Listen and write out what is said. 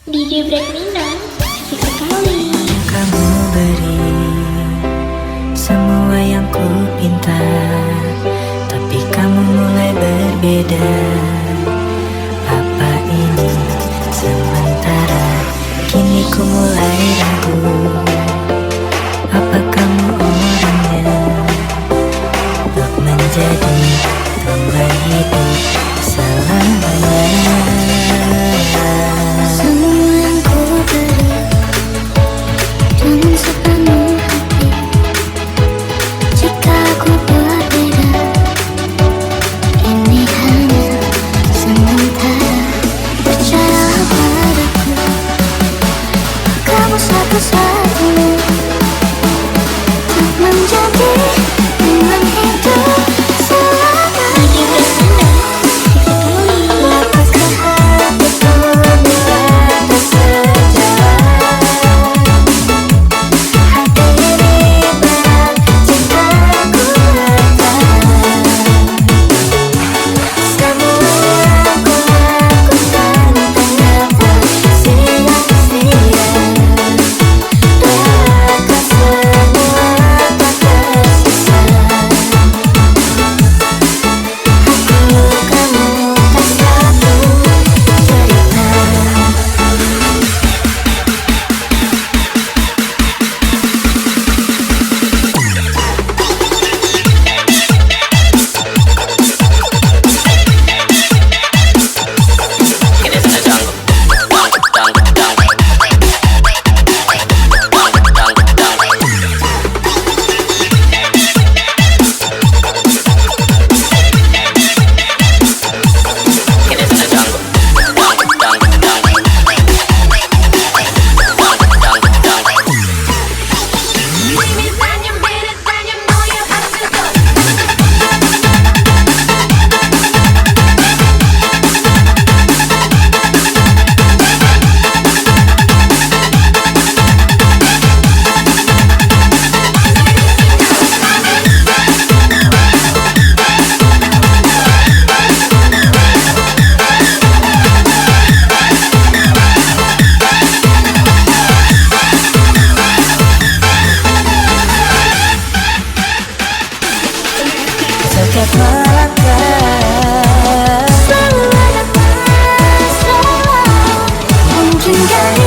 DJ Break Minang, asik sekali. Kamu beri semua yang ku pinta, tapi kamu mulai berbeda. Apa ini sementara? Kini ku mulai ragu. Apa kamu orangnya untuk menjadi teman hidup selamanya? Semua yang ku beri dengan sepenuh hati. Jika ku berbeda, ini hanya sementara. Percayalah padaku, kamu satu-satunya untuk menjadi teman hidup selamanya. DJ Break Minang, asik sekali. Lapaskan hatiku bila tak sejalan. Hati ini berat, cintaku datang. Semua yang ku lakukan ternyata sia-sia. Doakan semua tak tersisa. Aku kamu tak satu cerita. Setiap melangkah Selalu ada masalah, mungkin kali